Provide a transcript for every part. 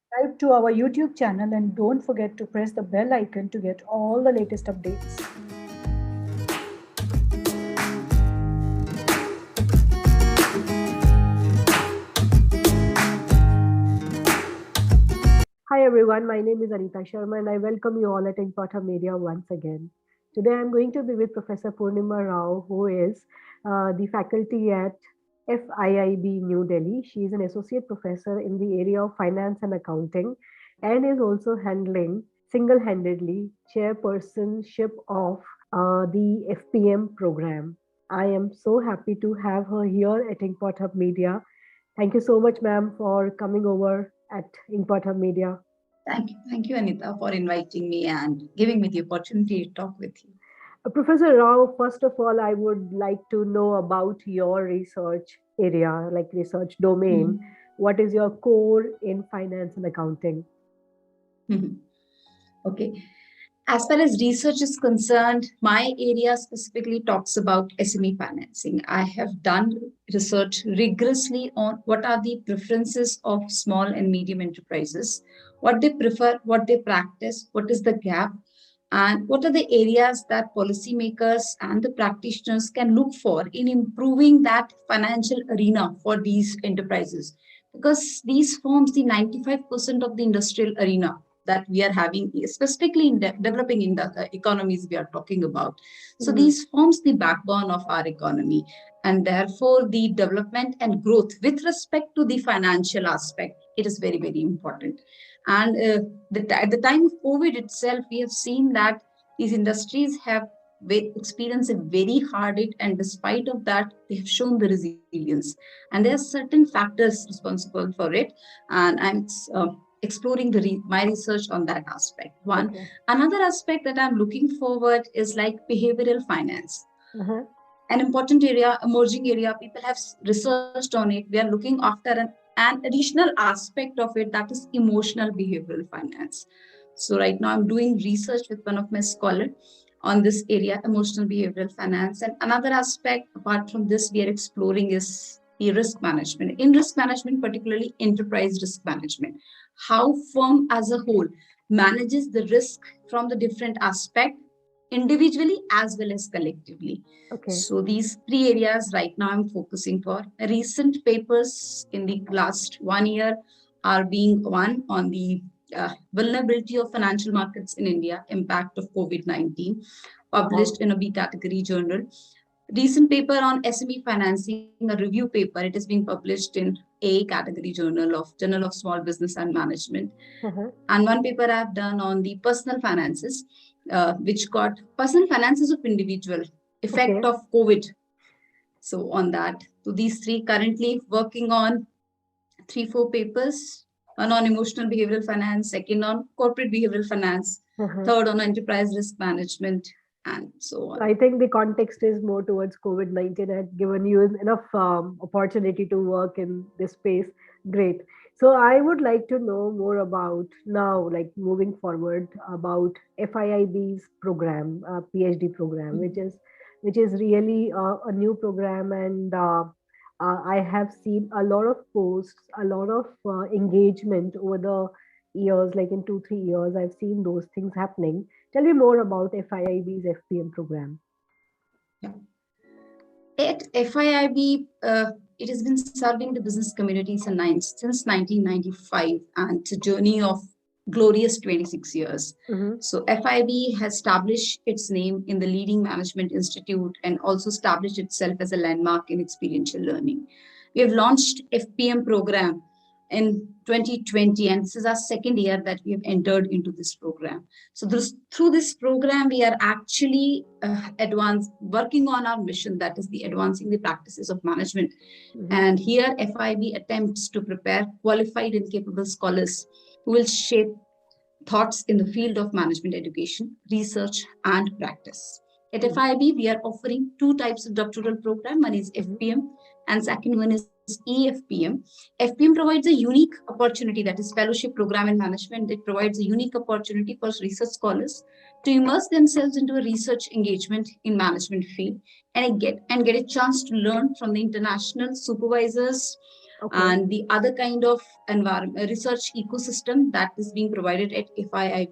subscribe to our YouTube channel and don't forget to press the bell icon to get all the latest updates. Hi everyone, my name is Anita Sharma and I welcome you all at Importer Media once again. Today I'm going to be with Professor Purnima Rao, who is the faculty at FIIB New Delhi. She is an associate professor in the area of finance and accounting and is also handling single-handedly chairpersonship of the FPM program. I am so happy to have her here at Inkpot Hub Media. Thank you so much, ma'am, for coming over at Inkpot Hub Media. Thank you, Anita, for inviting me and giving me the opportunity to talk with you. Professor Rao, first of all, I would like to know about your research area, like research domain. Mhm. What is your core in finance and accounting? Mhm. Okay. As far as research is concerned, my area specifically talks about SME financing. I have done research rigorously on what are the preferences of small and medium enterprises, what they prefer, what they practice, what is the gap, and what are the areas that policymakers and the practitioners can look for in improving that financial arena for these enterprises. Because these forms the 95% of the industrial arena that we are having, specifically in developing in the economies we are talking about. So Mhm. these forms the backbone of our economy, and therefore the development and growth with respect to the financial aspect, it is very, very important. And at the time of COVID itself, we have seen that these industries have experienced a very hard hit, and despite of that, they have shown the resilience. And there are certain factors responsible for it, and exploring my research on that aspect. One, Okay. another aspect that I'm looking forward is like behavioral finance, Uh-huh. an important area, emerging area. People have researched on it. We are looking after an additional aspect of it, that is emotional behavioral finance. So right now I'm doing research with one of my scholar on this area, emotional behavioral finance. And another aspect apart from this we are exploring is the risk management. In risk management, particularly enterprise risk management, how firm as a whole manages the risk from the different aspect, individually as well as collectively. Okay. So these three areas right now I'm focusing for. Recent papers in the last 1 year are being one on the vulnerability of financial markets in India, impact of COVID-19, published Wow. in a B category journal. Recent paper on SME financing, a review paper, it is being published in A category Journal of Small Business and Management. Uh-huh. And one paper I've done on the personal finances, which got personal finances of individual, effect Okay. of COVID. So on that, so these three currently working on three, four papers. One on emotional behavioral finance, second on corporate behavioral finance, Uh-huh. third on enterprise risk management, and so So on. I think the context is more towards COVID-19 had given you enough opportunity to work in this space. Great. So I would like to know more about now, like moving forward, about FIIB's program, PhD program, which is really a new program, and I have seen a lot of posts, a lot of engagement over the years, like in 2 3 years, I've seen those things happening. Tell me more about FIIB's FPM program. Yeah. At FIIB, it has been serving the business community since 1995, and it's a journey of glorious 26 years. Mm-hmm. So FIB has established its name in the leading management institute and also established itself as a landmark in experiential learning. We have launched FPM program in 2020, and this is our second year that we have entered into this program. So through this program, we are actually working on our mission, that is the advancing the practices of management. Mm-hmm. And here, FIB attempts to prepare qualified and capable scholars who will shape thoughts in the field of management education, research, and practice. At Mm-hmm. FIB, we are offering two types of doctoral program. One is Mm-hmm. FPM, and second one is EFPM. FPM provides a unique opportunity, that is fellowship program in management. It provides a unique opportunity for research scholars to immerse themselves into a research engagement in management field and get a chance to learn from the international supervisors, Okay. and the other kind of environment research ecosystem that is being provided at FIIB.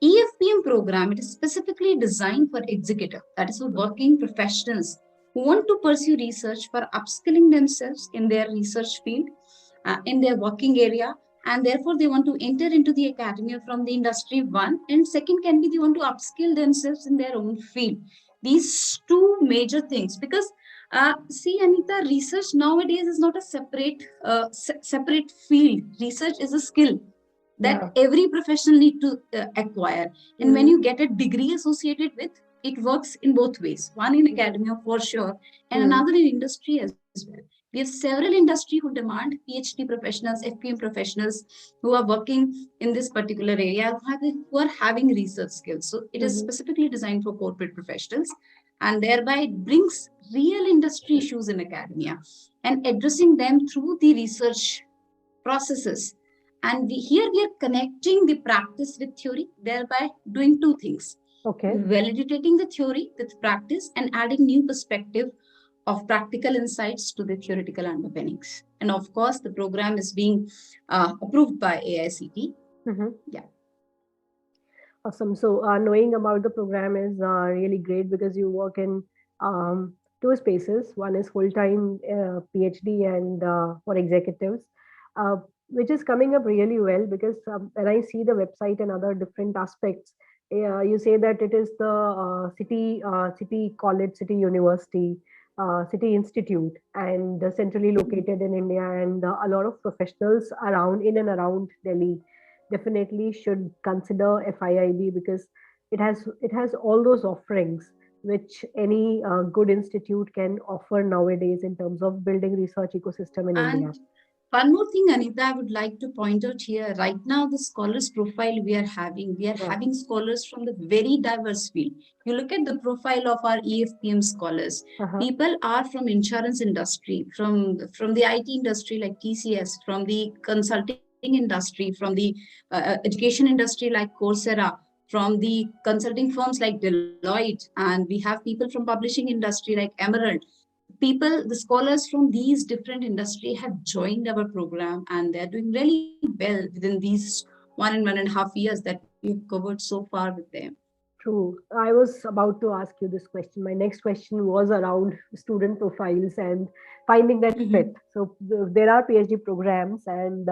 EFPM program, it is specifically designed for executive, that is for working professionals who want to pursue research for upskilling themselves in their research field, in their working area, and therefore they want to enter into the academia from the industry one, and second can be they want to upskill themselves in their own field. These two major things, because see, Anita, research nowadays is not a separate field. Research is a skill that every professional need to acquire. And when you get a degree associated with, it works in both ways. One in academia for sure, and another in industry as well. We have several industry who demand PhD professionals, FPM professionals who are working in this particular area, who are having research skills. So it is specifically designed for corporate professionals, and thereby it brings real industry issues in academia and addressing them through the research processes. And here we are connecting the practice with theory, thereby doing two things. Okay. Validating the theory with practice and adding new perspective of practical insights to the theoretical underpinnings. And of course, the program is being approved by AICTE. Yeah. Awesome. So knowing about the program is really great because you work in two spaces. One is full-time PhD and for executives, which is coming up really well because when I see the website and other different aspects, you say that it is the city college, city university, city institute, and centrally located in India, and a lot of professionals around in and around Delhi definitely should consider FIIB because it has all those offerings which any good institute can offer nowadays in terms of building research ecosystem in India. One more thing, Anita, I would like to point out here. Right now, the scholars profile we are having scholars from the very diverse field. You look at the profile of our EFPM scholars. People are from insurance industry, from the IT industry like TCS, from the consulting industry, from the education industry like Coursera, from the consulting firms like Deloitte, and we have people from publishing industry like Emerald. The scholars from these different industry have joined our program, and they're doing really well within these 1.5 years that we've covered so far with them. True. I was about to ask you this question. My next question was around student profiles and finding that fit. So there are PhD programs, and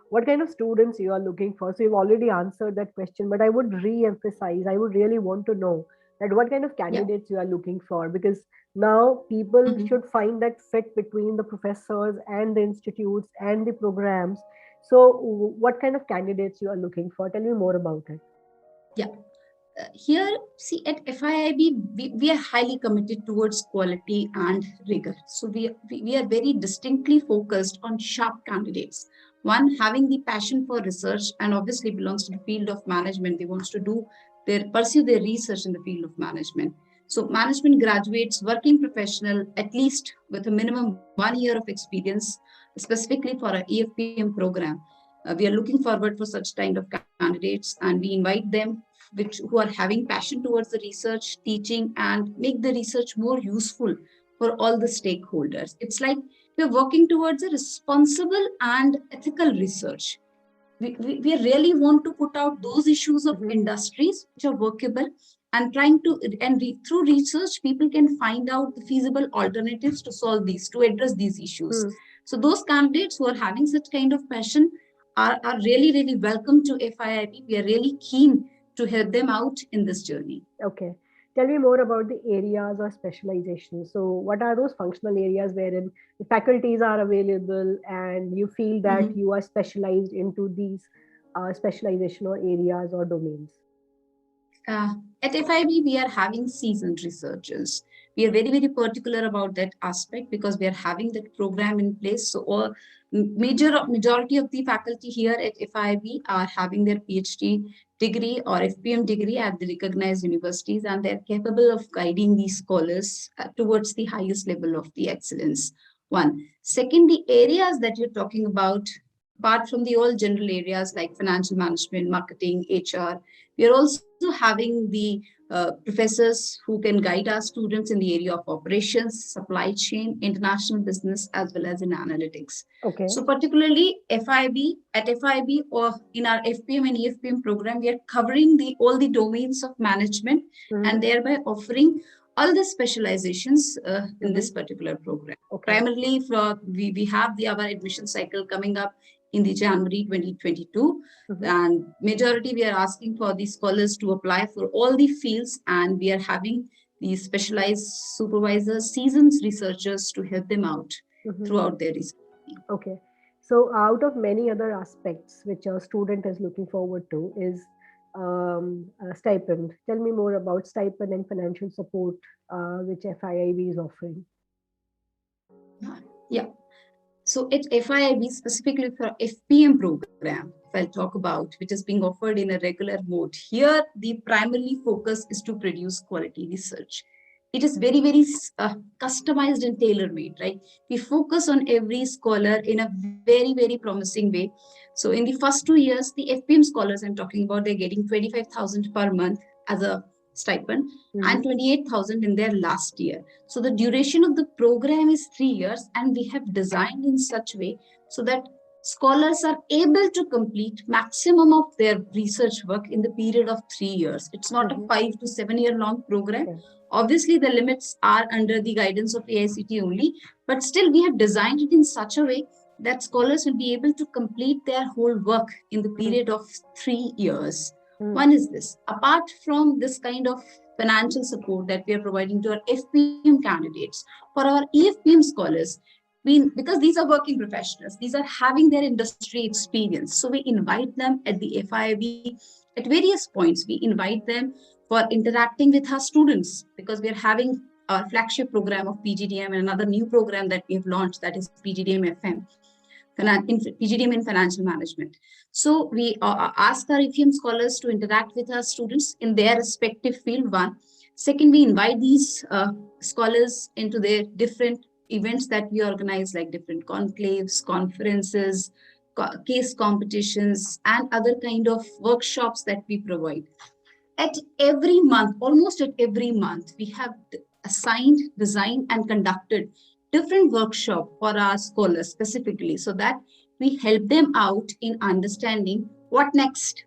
what kind of students you are looking for? So you've already answered that question, but I would re-emphasize. I would really want to know that what kind of candidates you are looking for, because now people should find that fit between the professors and the institutes and the programs. So what kind of candidates you are looking for? Tell me more about it. Yeah. Here, see, at FIIB, we are highly committed towards quality and rigor. So we are very distinctly focused on sharp candidates. One, having the passion for research and obviously belongs to the field of management. They want to pursue their research in the field of management. So management graduates, working professional, at least with a minimum 1 year of experience, specifically for an EFPM program. We are looking forward for such kind of candidates, and we invite them who are having passion towards the research, teaching, and make the research more useful for all the stakeholders. It's like we're working towards a responsible and ethical research. We really want to put out those issues of industries which are workable, and through research, people can find out the feasible alternatives to solve these, to address these issues. So those candidates who are having such kind of passion are really, really welcome to FIIB. We are really keen to help them out in this journey. Okay. Tell me more about the areas or specialization. So what are those functional areas wherein the faculties are available and you feel that you are specialized into these specialization or areas or domains? At FIIB, we are having seasoned researchers. We are very, very particular about that aspect because we are having that program in place. So majority of the faculty here at FIIB are having their PhD degree or FPM degree at the recognized universities, and they're capable of guiding these scholars towards the highest level of the excellence. One. Second, the areas that you're talking about, apart from the all general areas like financial management, marketing, HR, we are also having the professors who can guide our students in the area of operations, supply chain, international business, as well as in analytics. Okay. So particularly FIB or in our FPM and EFPM program, we are covering all the domains of management and thereby offering all the specializations in this particular program. Okay. Primarily, we have our admission cycle coming up in the January 2022. And majority we are asking for the scholars to apply for all the fields, and we are having these specialized supervisors, seasoned researchers to help them out throughout their research. Okay. So out of many other aspects which a student is looking forward to is a stipend. Tell me more about stipend and financial support which FIIB is offering. Yeah. So at FIIB, specifically for FPM program, if I'll talk about, which is being offered in a regular mode, here the primary focus is to produce quality research. It is very, very customized and tailor-made, right? We focus on every scholar in a very, very promising way. So in the first 2 years, the FPM scholars I'm talking about, they're getting 25,000 per month as a stipend and 28,000 in their last year. So the duration of the program is 3 years, and we have designed in such a way so that scholars are able to complete maximum of their research work in the period of 3 years. It's not a 5 to 7 year long program. Okay. Obviously, the limits are under the guidance of AICTE only, but still we have designed it in such a way that scholars will be able to complete their whole work in the period of 3 years. One is this. Apart from this kind of financial support that we are providing to our FPM candidates, for our EFPM scholars, because these are working professionals, these are having their industry experience. So we invite them at the FIIB at various points. We invite them for interacting with our students, because we are having our flagship program of PGDM and another new program that we have launched, that is PGDM FM. PGDM in financial management. So we ask our EFPM scholars to interact with our students in their respective field. One. Second, we invite these scholars into their different events that we organize, like different conclaves, conferences, case competitions, and other kind of workshops that we provide. At every month, almost at every month, we have assigned, designed, and conducted different workshop for our scholars specifically, so that we help them out in understanding what next,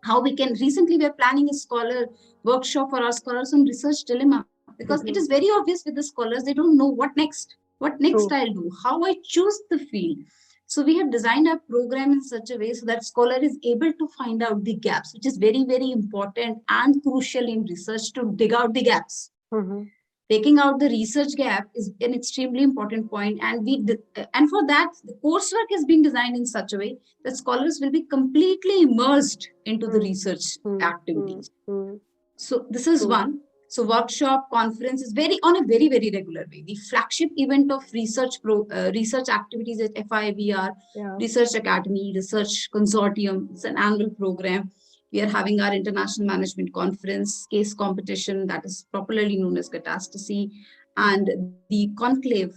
how we can. Recently, we are planning a scholar workshop for our scholars on research dilemma, because it is very obvious with the scholars, they don't know what next I'll do, how I choose the field. So we have designed our program in such a way so that scholar is able to find out the gaps, which is very, very important and crucial in research, to dig out the gaps. Taking out the research gap is an extremely important point, and for that, the coursework is being designed in such a way that scholars will be completely immersed into the research activities. So this is one. So workshop, conference is on a very, very regular way. The flagship event of research activities at FIBR, Research Academy, Research Consortium. It's an annual program. We are having our International Management Conference, case competition, that is popularly known as Catastrophe, and the conclave,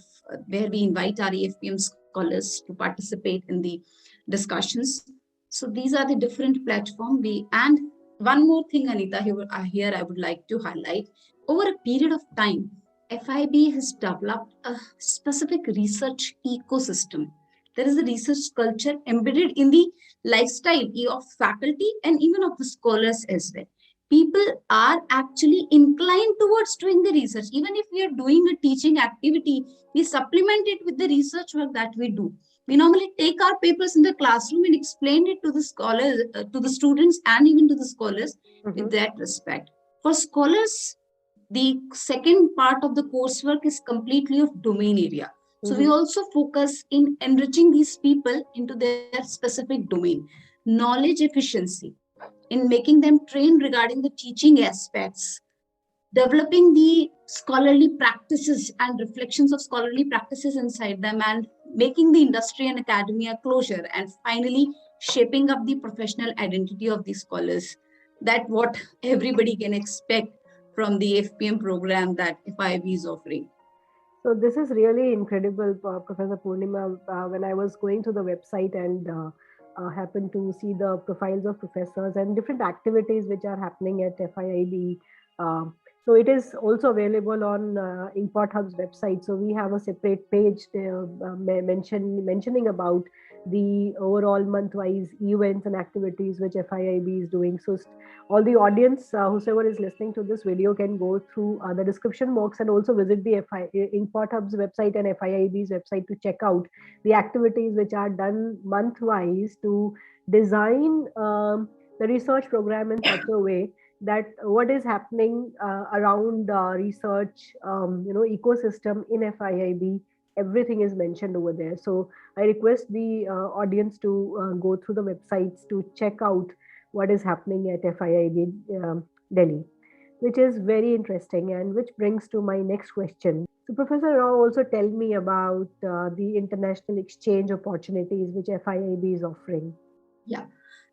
where we invite our EFPM scholars to participate in the discussions. So these are the different platforms. And one more thing, Anita, here I would like to highlight. Over a period of time, FIB has developed a specific research ecosystem. There is a research culture embedded in the lifestyle of faculty and even of the scholars as well. People are actually inclined towards doing the research. Even if we are doing a teaching activity, we supplement it with the research work that we do. We normally take our papers in the classroom and explain it to the scholars, to the students, and even to the scholars with that respect. For scholars, the second part of the coursework is completely of domain area. So we also focus in enriching these people into their specific domain, knowledge efficiency, in making them trained regarding the teaching aspects, developing the scholarly practices and reflections of scholarly practices inside them, and making the industry and academia closure, and finally shaping up the professional identity of the scholars. That what everybody can expect from the FPM program that FIB is offering. So this is really incredible, Professor Purnima. When I was going to the website and happened to see the profiles of professors and different activities which are happening at FIIB. So it is also available on Inkpot Hub's website. So we have a separate page there, mentioning about the overall month-wise events and activities which FIIB is doing. So all the audience, whosoever is listening to this video, can go through the description box and also visit the Inkpot Hub's website and FIIB's website to check out the activities which are done month-wise to design the research program in such a way that what is happening around research, ecosystem in FIIB, everything is mentioned over there. So I request the audience to go through the websites to check out what is happening at FIIB Delhi, which is very interesting and which brings to my next question. So Professor Rao, also tell me about the international exchange opportunities which FIIB is offering. Yeah.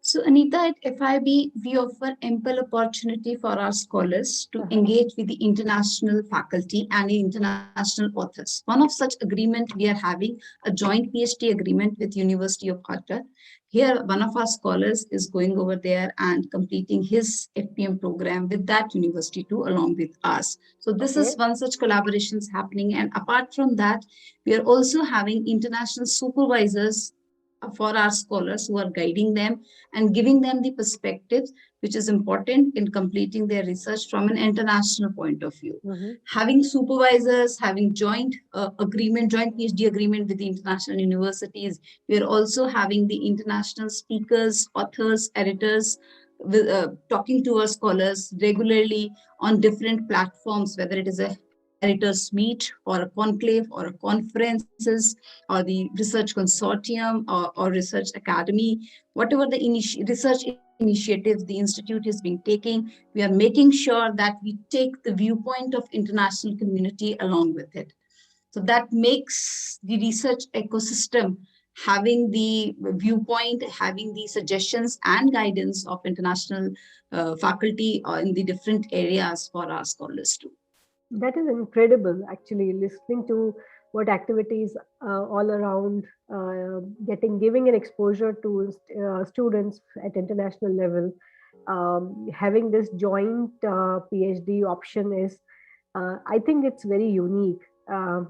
So Anita, at FIB, we offer ample opportunity for our scholars to engage with the international faculty and the international authors. One of such agreement, we are having a joint PhD agreement with University of Qatar. Here, one of our scholars is going over there and completing his FPM program with that university too, along with us. So this is one such collaborations happening. And apart from that, we are also having international supervisors for our scholars who are guiding them and giving them the perspectives which is important in completing their research from an international point of view. Having supervisors, having joint PhD agreement with the international universities, we are also having the international speakers, authors, editors, talking to our scholars regularly on different platforms, whether it is a editors meet or a conclave or a conferences or the research consortium or research academy, whatever the research initiatives the institute has been taking, we are making sure that we take the viewpoint of international community along with it. So that makes the research ecosystem having the viewpoint, having the suggestions and guidance of international faculty in the different areas for our scholars too. That is incredible, actually, listening to what activities all around giving an exposure to students at international level. Having this joint PhD option is, I think it's very unique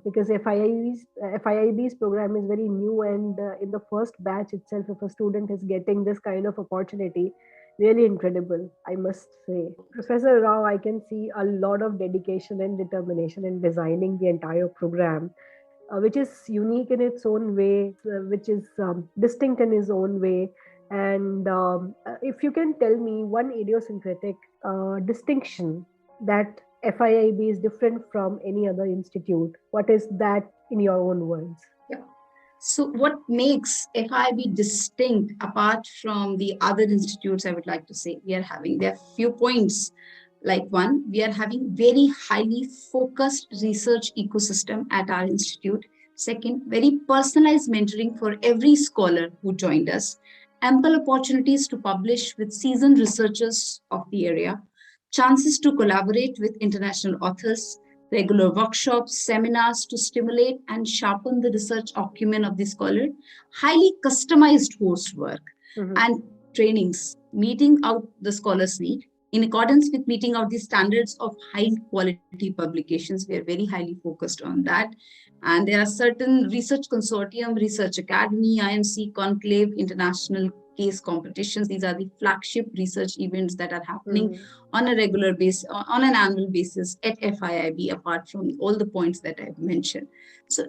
because FIIB's program is very new, and in the first batch itself, if a student is getting this kind of opportunity, really incredible, I must say. Professor Rao, I can see a lot of dedication and determination in designing the entire program, which is unique in its own way, which is distinct in its own way. And if you can tell me one idiosyncratic distinction that FIIB is different from any other institute, what is that in your own words? Yeah. So what makes FIIB distinct apart from the other institutes, I would like to say, there are few points. Like one, we are having very highly focused research ecosystem at our institute. Second, very personalized mentoring for every scholar who joined us. Ample opportunities to publish with seasoned researchers of the area. Chances to collaborate with international authors, regular workshops, seminars to stimulate and sharpen the research acumen of the scholar, highly customized coursework and trainings, meeting out the scholar's need. In accordance with meeting out the standards of high quality publications, we are very highly focused on that. And there are certain research consortium, research academy, IMC, conclave, international case competitions. These are the flagship research events that are happening on a regular basis, on an annual basis at FIIB, apart from all the points that I've mentioned. So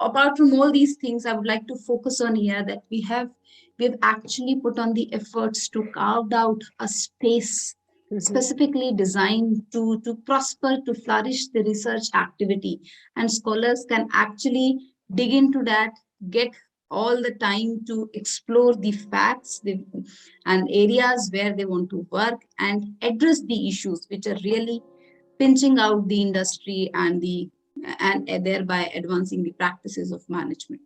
apart from all these things, I would like to focus on here that we've actually put on the efforts to carve out a space specifically designed to prosper, to flourish the research activity. And scholars can actually dig into that, get all the time to explore the facts and areas where they want to work and address the issues which are really pinching out the industry and thereby advancing the practices of management.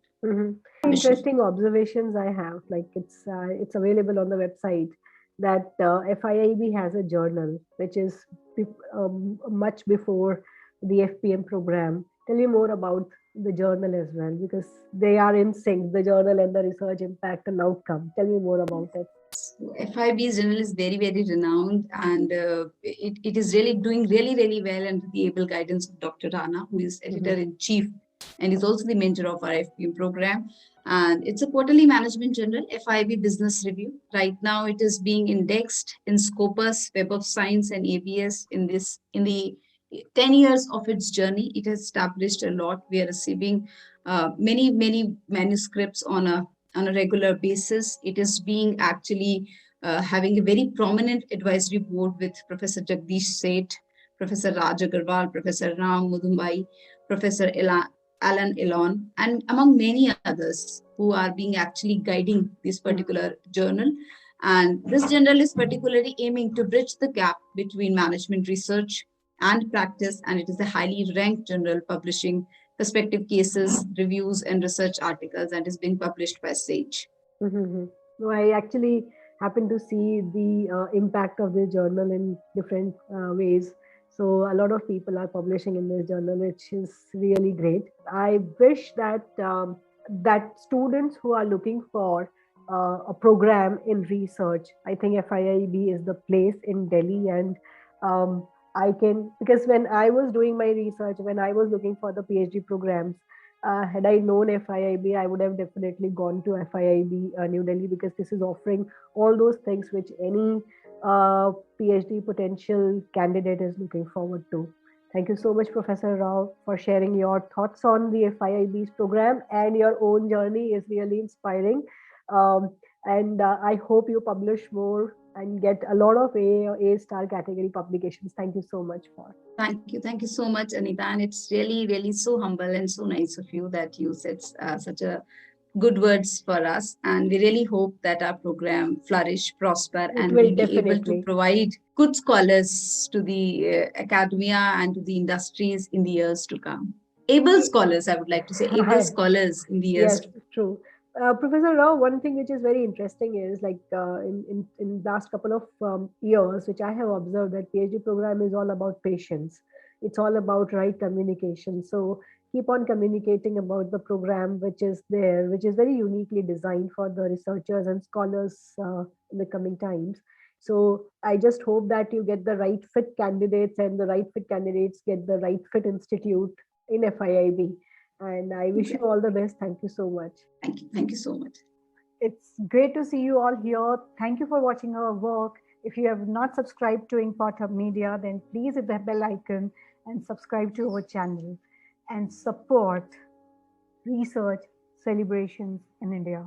Interesting observations I have, like it's available on the website, that FIIB has a journal which is much before the FPM program. Tell me more about the journal as well, because they are in sync, the journal and the research impact and outcome. Tell me more about it. FIB's journal is very, very renowned, and it is really doing really, really well under the able guidance of Dr. Rana, who is editor in chief and is also the mentor of our FPM program. And it's a quarterly management journal, FIB Business Review. Right now, it is being indexed in Scopus, Web of Science, and ABS. In the 10 years of its journey, it has established a lot. We are receiving many manuscripts on a regular basis. It is being actually having a very prominent advisory board with Professor Jagdish Seth, Professor Raj Agarwal, Professor Ram Mudumbai, Professor Alan Elon, and among many others who are being actually guiding this particular journal. And this journal is particularly aiming to bridge the gap between management research and practice, and it is a highly ranked journal publishing perspective cases, reviews, and research articles, and is being published by Sage. No, I actually happen to see the impact of this journal in different ways. So a lot of people are publishing in this journal, which is really great. I wish that that students who are looking for a program in research, I think FIIB is the place in Delhi, and I can, because when I was doing my research, when I was looking for the PhD programs, had I known FIIB, I would have definitely gone to FIIB New Delhi, because this is offering all those things which any PhD potential candidate is looking forward to. Thank you so much, Professor Rao, for sharing your thoughts on the FIIB's program, and your own journey is really inspiring. And I hope you publish more and get a lot of A star category publications. Thank you so much for. Thank you so much, Anita. And it's really so humble and so nice of you that you said such a good words for us. And we really hope that our program flourish, prosper, and will be able to provide good scholars to the academia and to the industries in the years to come. Able scholars, I would like to say, able scholars in the years. Yes, true. Professor Rao, one thing which is very interesting is, like, in last couple of years, which I have observed, that PhD program is all about patience. It's all about right communication. So keep on communicating about the program which is there, which is very uniquely designed for the researchers and scholars in the coming times. So I just hope that you get the right fit candidates, and the right fit candidates get the right fit institute in FIIB. And I wish you all the best. Thank you so much. Thank you so much. It's great to see you all here. Thank you for watching our work. If you have not subscribed to Inkpot Hub Media, then please hit the bell icon and subscribe to our channel and support research celebrations in India.